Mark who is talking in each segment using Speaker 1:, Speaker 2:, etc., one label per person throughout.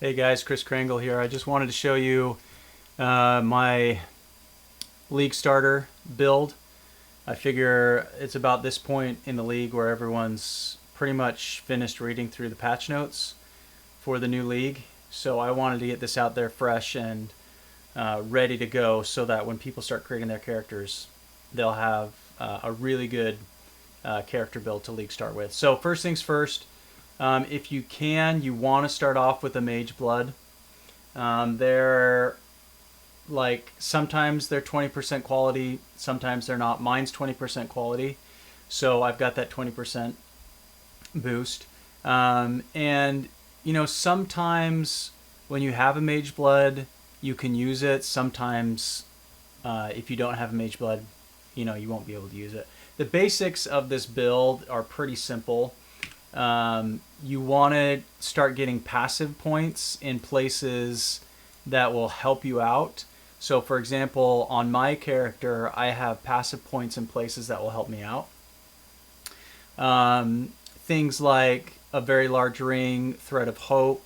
Speaker 1: Hey guys, Chris Krangle here. I just wanted to show you my league starter build. I figure it's about this point in the league where everyone's pretty much finished reading through the patch notes for the new league. So I wanted to get this out there fresh and ready to go so that when people start creating their characters, they'll have a really good character build to league start with. So first things first, if you can, you want to start off with a Mage Blood. They're like sometimes they're 20% quality, sometimes they're not. Mine's 20% quality, so I've got that 20% boost. And you know, sometimes when you have a Mage Blood, you can use it. Sometimes, if you don't have a Mage Blood, you know, you won't be able to use it. The basics of this build are pretty simple. You want to start getting passive points in places that will help you out. So for example, on my character, I have passive points in places that will help me out. Things like a very large ring, thread of hope,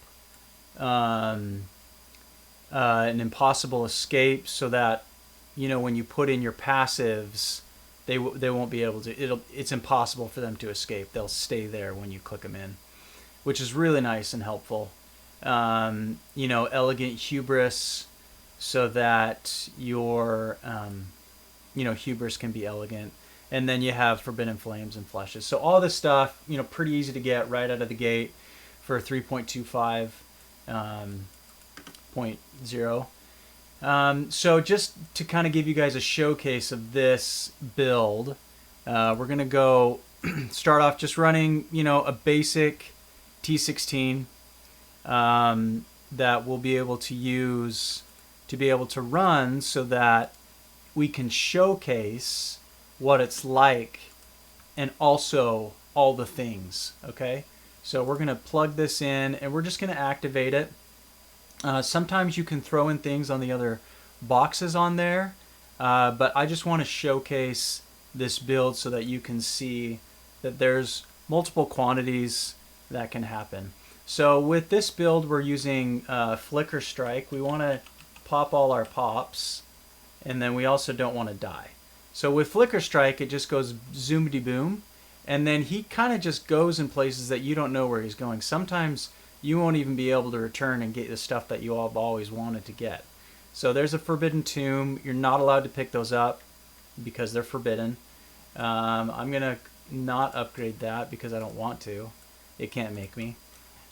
Speaker 1: an impossible escape, so that, you know, when you put in your passives, they won't be able to. It's impossible for them to escape. They'll stay there when you click them in, which is really nice and helpful. You know, elegant hubris, so that your you know, hubris can be elegant. And then you have forbidden flames and flushes. So all this stuff, you know, pretty easy to get right out of the gate for 3.25 .0. So just to kind of give you guys a showcase of this build, we're going to go start off just running, you know, a basic T16 that we'll be able to use to be able to run so that we can showcase what it's like and also all the things, okay? So we're going to plug this in and we're just going to activate it. Sometimes you can throw in things on the other boxes on there, but I just want to showcase this build so that you can see that there's multiple quantities that can happen. So with this build, we're using Flicker Strike. We want to pop all our pops, and then we also don't want to die. So with Flicker Strike, it just goes zoomity boom, and then he kind of just goes in places that you don't know where he's going. Sometimes you won't even be able to return and get the stuff that you all have always wanted to get. So there's a Forbidden Tomb. You're not allowed to pick those up because they're forbidden. I'm going to not upgrade that because I don't want to. It can't make me.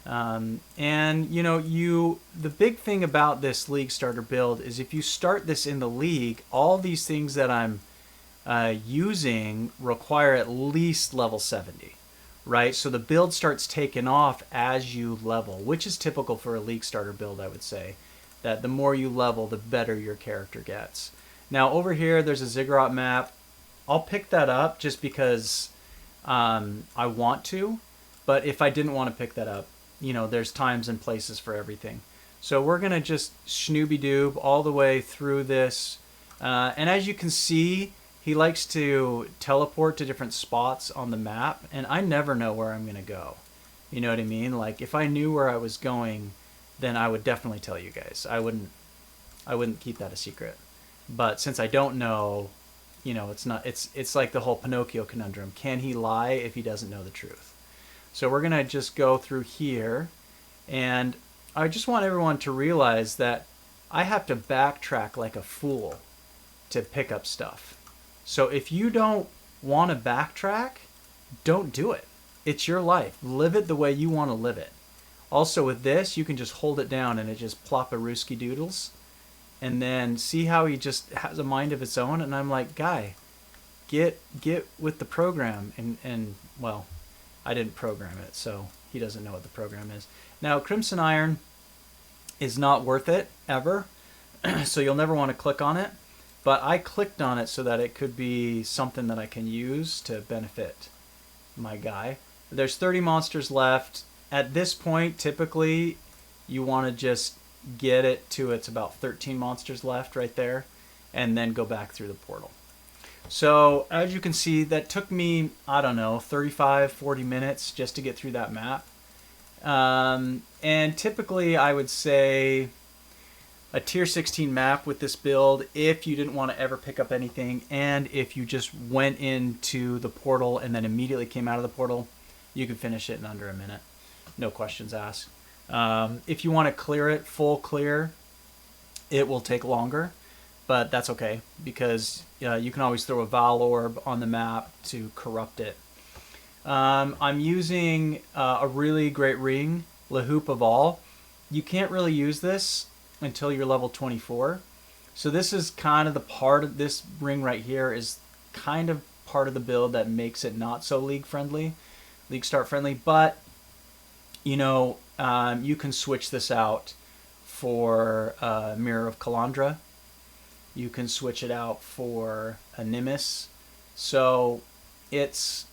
Speaker 1: And you know, the big thing about this league starter build is if you start this in the league, all these things that I'm using require at least level 70. Right, so the build starts taking off as you level, which is typical for a league starter build, I would say. That the more you level, the better your character gets. Now over here, there's a ziggurat map. I'll pick that up just because I want to, but if I didn't want to pick that up, you know, there's times and places for everything. So we're going to just schnooby-doob all the way through this. And as you can see, he likes to teleport to different spots on the map, and I never know where I'm going to go. You know what I mean? Like, if I knew where I was going, then I would definitely tell you guys. I wouldn't keep that a secret. But since I don't know, you know, it's like the whole Pinocchio conundrum. Can he lie if he doesn't know the truth? So we're going to just go through here, and I just want everyone to realize that I have to backtrack like a fool to pick up stuff. So if you don't want to backtrack, don't do it. It's your life. Live it the way you want to live it. Also with this, you can just hold it down and it just plop a rooski doodles. And then see how he just has a mind of its own. And I'm like, guy, get with the program. And well, I didn't program it, so he doesn't know what the program is. Now, Crimson Iron is not worth it, ever. So you'll never want to click on it. But I clicked on it so that it could be something that I can use to benefit my guy. There's 30 monsters left. At this point, typically, you want to just get it to it's about 13 monsters left right there, and then go back through the portal. So as you can see, that took me, I don't know, 35, 40 minutes just to get through that map. And typically I would say a tier 16 map with this build if you didn't want to ever pick up anything, and if you just went into the portal and then immediately came out of the portal, you could finish it in under a minute. No questions asked. If you want to clear it, full clear, it will take longer, but that's okay because you can always throw a Val Orb on the map to corrupt it. I'm using a really great ring, La Houpe of All. You can't really use this until you're level 24. So this is kind of the part of this ring right here is kind of part of the build that makes it not so league start friendly, but you know, you can switch this out for Mirror of Calandra. You can switch it out for a Nimbus. So it's,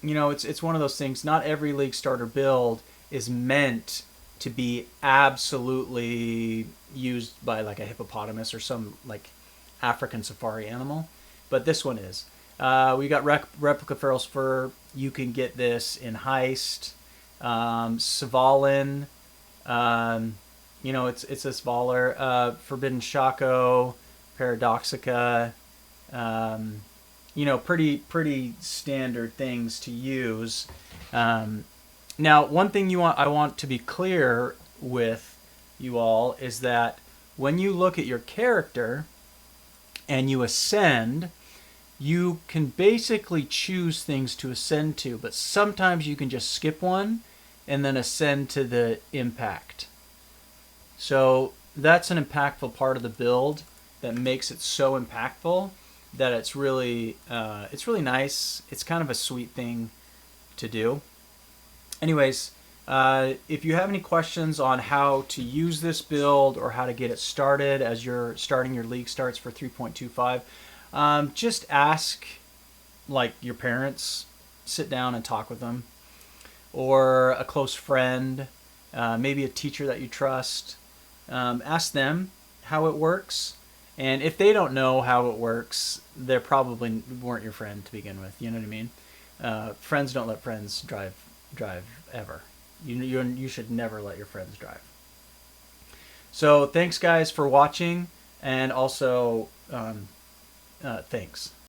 Speaker 1: you know, it's one of those things. Not every league starter build is meant to be absolutely used by like a hippopotamus or some like African safari animal, but this one is. We got replica Feral's Fur. You can get this in Heist. Svalin, you know, it's a Svaler. Forbidden Shaco, Paradoxica. You know, pretty standard things to use. Now, one thing I want to be clear with you all is that when you look at your character and you ascend, you can basically choose things to ascend to, but sometimes you can just skip one and then ascend to the impact. So that's an impactful part of the build that makes it so impactful that it's really nice. It's kind of a sweet thing to do. Anyways, if you have any questions on how to use this build or how to get it started as you're starting your league starts for 3.25, just ask like your parents, sit down and talk with them, or a close friend, maybe a teacher that you trust. Ask them how it works. And if they don't know how it works, they probably weren't your friend to begin with. You know what I mean? Friends don't let friends drive ever. You should never let your friends drive. So thanks guys for watching, and also thanks.